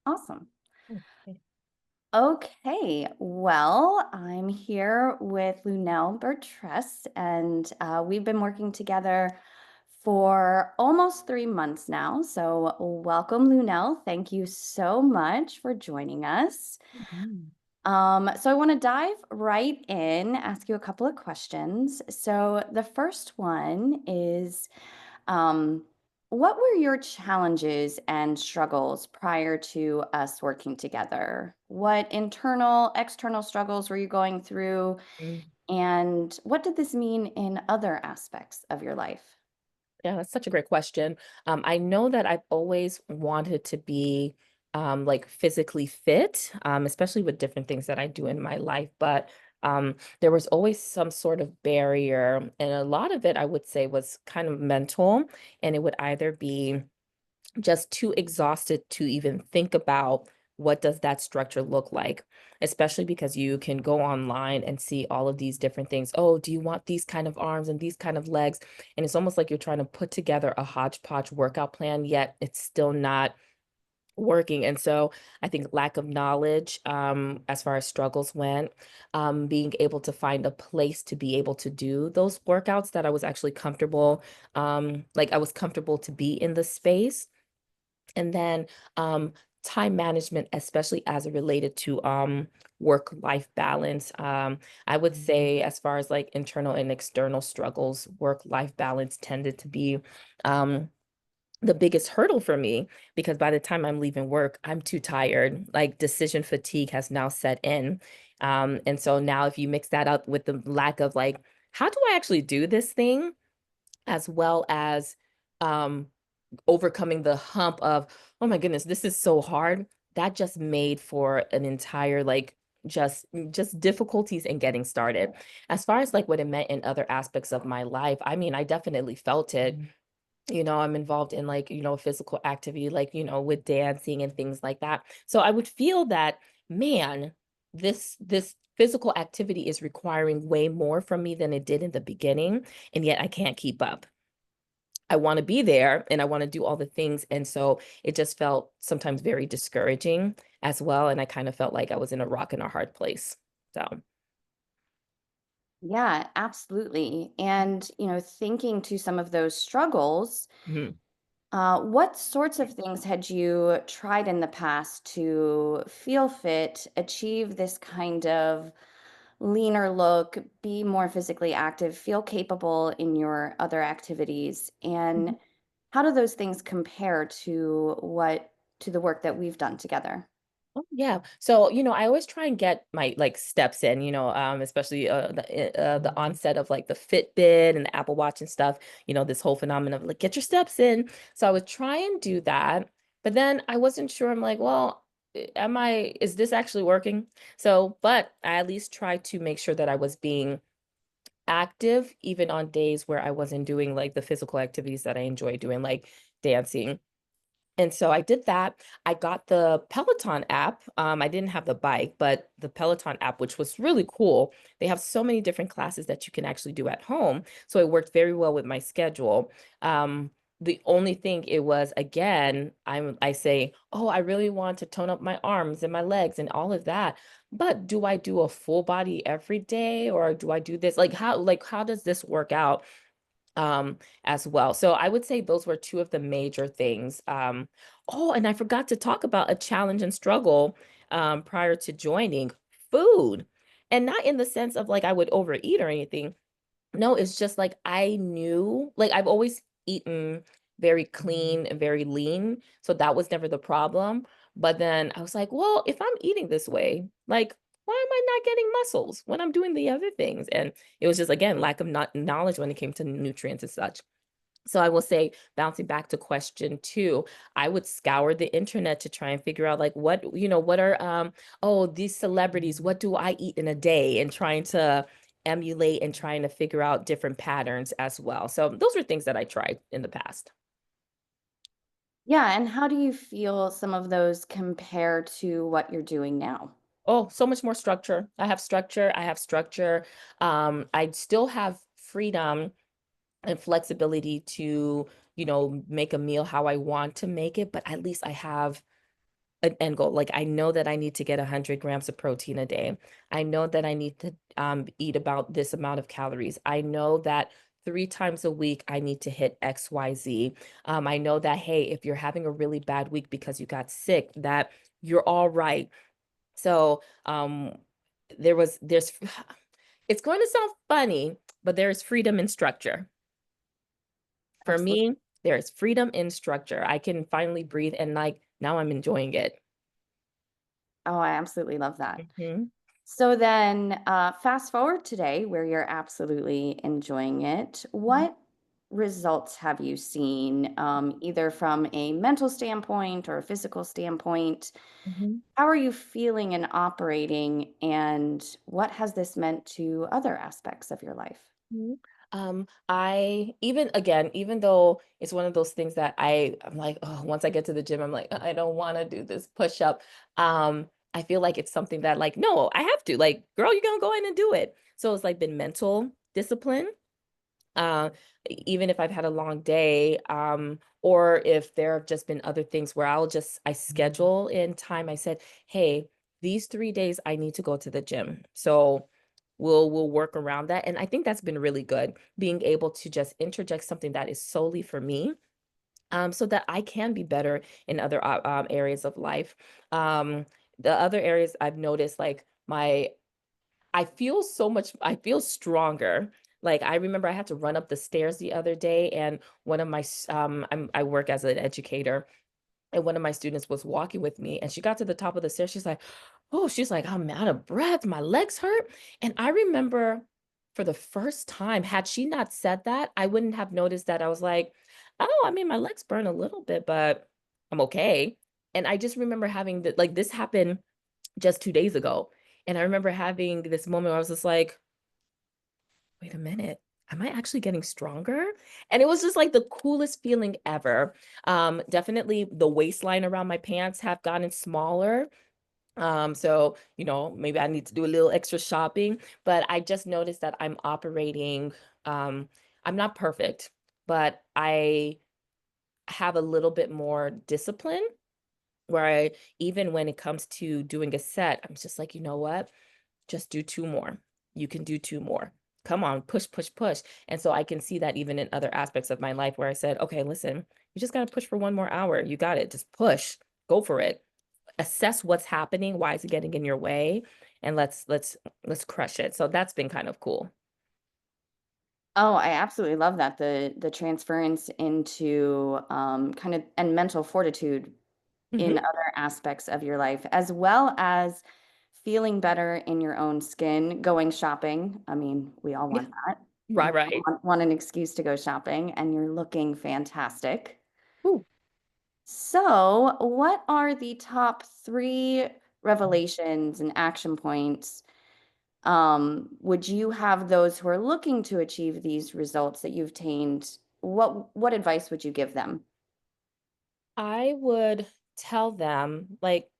Awesome. Okay. Okay, well, I'm here with Lunelle Bertress, and we've been working together for almost 3 months now. So, welcome, Lunelle. Thank you so much for joining us. Mhm. So, I want to dive right in, ask you a couple of questions. So, the first one is um, what were your challenges and struggles prior to us working together? What internal, external struggles were you going through? Mm. And what did this mean in other aspects of your life? Yeah, that's such a great question. I know that I've always wanted to be like physically fit, especially with different things that I do in my life. But there was always some sort of barrier, and a lot of it, I would say, was kind of mental, and it would either be just too exhausted to even think about what does that structure look like, especially because you can go online and see all of these different things. Oh, do you want these kind of arms and these kind of legs? And it's almost like you're trying to put together a hodgepodge workout plan, yet it's still not working. And so I think lack of knowledge, as far as struggles went, being able to find a place to be able to do those workouts that I was actually comfortable, like I was comfortable to be in the space. And then time management, especially as it related to work-life balance. I would say, as far as like internal and external struggles, work-life balance tended to be um, the biggest hurdle for me because by the time I'm leaving work, I'm too tired. Like decision fatigue has now set in. And so now, if you mix that up with the lack of like, how do I actually do this thing? As well as um, overcoming the hump of, "Oh my goodness, this is so hard." That just made for an entire, like, just difficulties in getting started. As far as, like, what it meant in other aspects of my life, I mean, I definitely felt it. I'm involved in, like, physical activity, like, with dancing and things like that. So I would feel that, man, this physical activity is requiring way more from me than it did in the beginning, and yet I can't keep up. I wanna be there and I wanna do all the things, and so it just felt sometimes very discouraging as well, and I kind of felt like I was in a rock and a hard place. So, Yeah, absolutely. And, thinking to some of those struggles, mhm. what sorts of things had you tried in the past to feel fit, achieve this kind of leaner look, be more physically active, feel capable in your other activities? And how do those things compare to the work that we've done together? Oh, yeah. So, I always try and get my like steps in, especially the onset of like the Fitbit and the Apple Watch and stuff, this whole phenomenon of like get your steps in. So I would try and do that, but then I wasn't sure. I'm like, well, is this actually working? So, but I at least try to make sure that I was being active even on days where I wasn't doing like the physical activities that I enjoy doing, like dancing. And so I did that. I got the Peloton app. I didn't have the bike, but the Peloton app, which was really cool. They have so many different classes that you can actually do at home. So it worked very well with my schedule. Um, the only thing it was, again, I say, oh, I really want to tone up my arms and my legs and all of that. But do I do a full body every day or do I do this? Like how does this work out? As well. So I would say those were two of the major things. Oh, and I forgot to talk about a challenge and struggle prior to joining food. And not in the sense of like I would overeat or anything. No, it's just like I knew, like I've always eaten very clean and very lean, so that was never the problem. But then I was like, well, if I'm eating this way, like, why am I not getting muscles when I'm doing the other things? And it was just again lack of not knowledge when it came to nutrients and such. So I will say, bouncing back to question two, I would scour the internet to try and figure out like what are oh, these celebrities, what do I eat in a day? And trying to emulate and trying to figure out different patterns as well. So those were things that I tried in the past. Yeah, and how do you feel some of those compare to what you're doing now? Oh, so much more structure. I have structure. I have structure. I still have freedom and flexibility to, make a meal how I want to make it, but at least I have an end goal. Like I know that I need to get 100 grams of protein a day. I know that I need to eat about this amount of calories. I know that 3 times a week I need to hit XYZ. I know that, hey, if you're having a really bad week because you got sick, that you're all right. So there's it's going to sound funny, but there's freedom in structure. For Absolutely. me, there is freedom in structure. I can finally breathe and like now I'm enjoying it. Oh, I absolutely love that. Mhm, So then, fast forward today where you're absolutely enjoying it. mhm, What results have you seen, either from a mental standpoint or a physical standpoint? mhm. How are you feeling and operating, and what has this meant to other aspects of your life? Mhm. I even again, even though it's one of those things that I'm like, oh, once I get to the gym, I'm like, I don't want to do this push up. I feel like it's something that like, no, I have to. Like, girl, you're gonna go in and do it. So it's like been mental discipline. Uh, Even if I've had a long day, or if there have just been other things where I schedule in time. I said, hey, these 3 days I need to go to the gym. So we'll work around that. And I think that's been really good, being able to just interject something that is solely for me. So that I can be better in other areas of life. Um, the other areas I've noticed, like I feel stronger. Like, I remember I had to run up the stairs the other day, and one of my I work as an educator, and one of my students was walking with me, and she got to the top of the stairs, she's like, "Oh," she's like, "I'm out of breath, my legs hurt." And I remember for the first time, had she not said that, I wouldn't have noticed that. I was like, "Oh, I mean, my legs burn a little bit, but I'm okay." And I just remember having this happened just 2 days ago. And I remember having this moment where I was just like, "Wait a minute. Am I actually getting stronger?" And it was just like the coolest feeling ever. Definitely the waistline around my pants have gotten smaller. So, maybe I need to do a little extra shopping, but I just noticed that um, I'm not perfect, but I have a little bit more discipline where even when it comes to doing a set, I'm just like, you know what? Just do 2 more. You can do 2 more. Come on, push, push, push. And so I can see that even in other aspects of my life where I said, okay, listen, you just got to push for 1 more hour. You got it. Just push. Go for it. Assess what's happening. Why is it getting in your way? And let's crush it. So that's been kind of cool. Oh, I absolutely love that. The transference into, kind of and mental fortitude in Hmm. other aspects of your life, as well as feeling better in your own skin, going shopping. I mean, we all Yeah. want that. We Right, right. want an excuse to go shopping, and you're looking fantastic. Ooh. So, what are the top three revelations and action points? Would you have those who are looking to achieve these results that you've attained? What advice would you give them? I would tell them, like,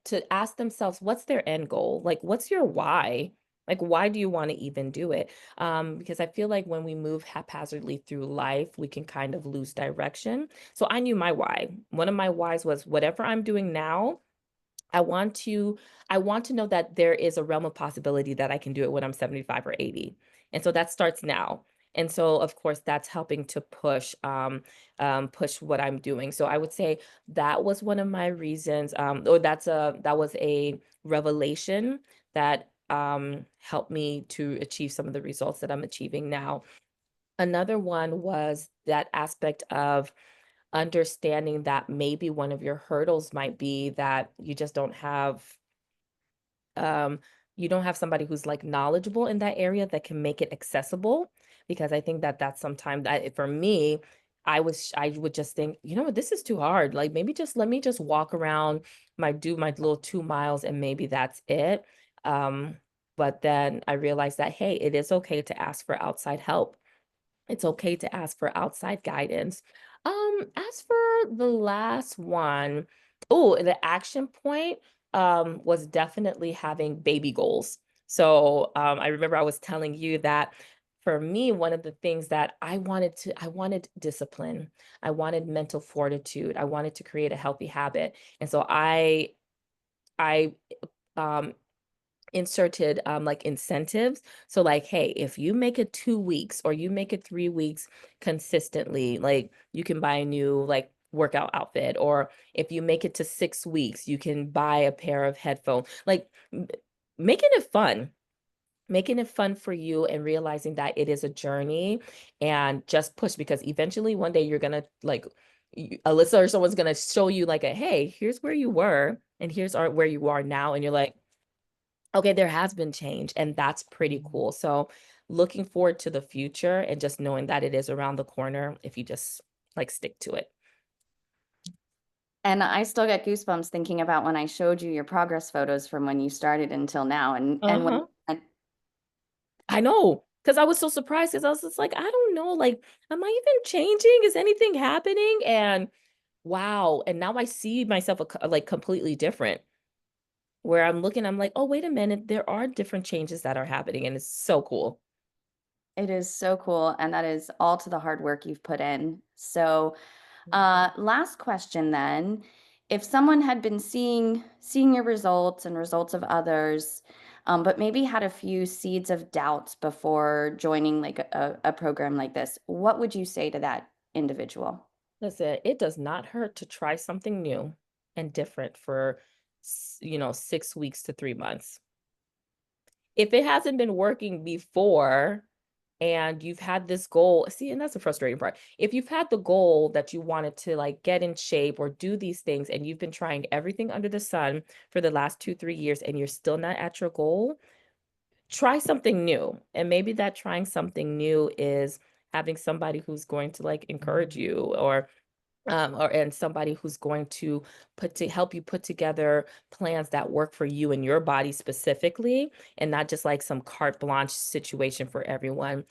to ask themselves, what's their end goal? Like, what's your why? Like, why do you want to even do it? Because I feel like when we move haphazardly through life, we can kind of lose direction. So I knew my why. One of my whys was whatever I'm doing now, I want to I want to know that there is a realm of possibility that I can do it when I'm 75 or 80. And so that starts now. And so of course that's helping to push what I'm doing. So I would say that was one of my reasons, or that was a revelation that helped me to achieve some of the results that I'm achieving now. Another one was that aspect of understanding that maybe one of your hurdles might be that um you don't have somebody who's like knowledgeable in that area that can make it accessible, because I think that that's sometimes that for me I would just think, you know what, this is too hard, like maybe just let me just walk around my little 2 miles and maybe that's it. But then I realized that, hey, it is okay to ask for outside help. It's okay to ask for outside guidance. As for the last one, oh, the action point was definitely having baby goals. So I remember I was telling you that for me, one of the things that I wanted discipline. I wanted mental fortitude. I wanted to create a healthy habit. And so I um inserted like incentives. So like, hey, if you make it 2 weeks or you make it 3 weeks consistently, like you can buy a new like workout outfit, or if you make it to 6 weeks, you can buy a pair of headphones. Like making it fun, making it fun for you and realizing that it is a journey, and just push, because eventually one day you're gonna like Alyssa or someone's gonna show you like a, hey, here's where you were and here's where you are now, and you're like, okay, there has been change, and that's pretty cool. So looking forward to the future and just knowing that it is around the corner if you just like stick to it. And I still get goosebumps thinking about when I showed you your progress photos from when you started until now. And when Uh-huh. I know. Because I was so surprised, because I was just like, I don't know, like, am I even changing? Is anything happening? And wow. And now I see myself like completely different, where I'm looking, I'm like, oh, wait a minute, there are different changes that are happening, and it's so cool. it is so cool, and that is all to the hard work you've put in. So, Mhm. last question then. If someone had been seeing your results and results of others, but maybe had a few seeds of doubts before joining like a program like this, what would you say to that individual? Listen, it does not hurt to try something new and different for, 6 weeks to 3 months. If it hasn't been working before and you've had this goal, see, and that's the frustrating part. If you've had the goal that you wanted to like get in shape or do these things, and you've been trying everything under the sun for the last 2, 3 years, and you're still not at your goal, try something new. And maybe that trying something new is having somebody who's going to like encourage you, or and somebody who's going to help you put together plans that work for you and your body specifically, and not just like some carte blanche situation for everyone.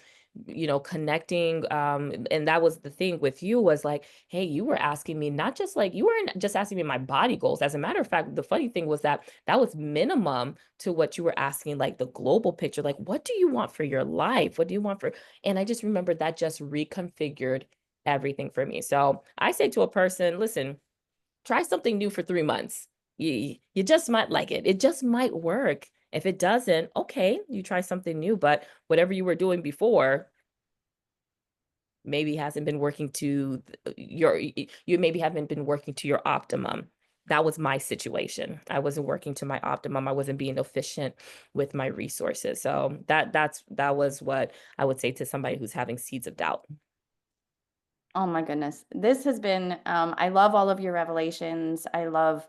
Connecting, and that was the thing with you, was like, hey, you were asking me, not just like, you weren't just asking me my body goals. As a matter of fact, the funny thing was that that was minimum to what you were asking, like the global picture, like, what do you want for your life? What do you want for, and I just remember that just reconfigured everything for me. So I say to a person, listen, try something new for 3 months. You just might like it. It just might work. If it doesn't, okay, you try something new. But whatever you were doing before maybe hasn't been working to you maybe haven't been working to your optimum. That was my situation. I wasn't working to my optimum. I wasn't being efficient with my resources. So that was what I would say to somebody who's having seeds of doubt. Oh my goodness. This has been, I love all of your revelations. I love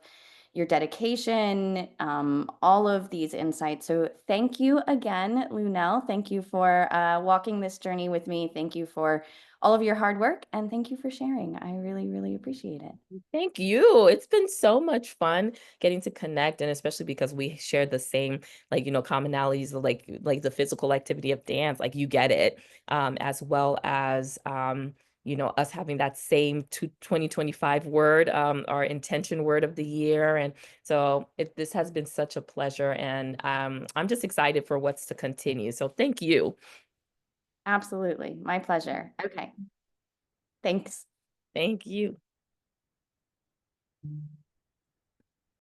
your dedication, all of these insights. So thank you again, Lunelle. Thank you for walking this journey with me. Thank you for all of your hard work, and thank you for sharing. I really, really appreciate it. Thank you. It's been so much fun getting to connect, and especially because we share the same, like, commonalities of like the physical activity of dance. Like, you get it, as well as us having that same 2025 word, our intention word of the year. And so this has been such a pleasure, and I'm just excited for what's to continue. So thank you. Absolutely. My pleasure. Okay. Thanks. Thank you.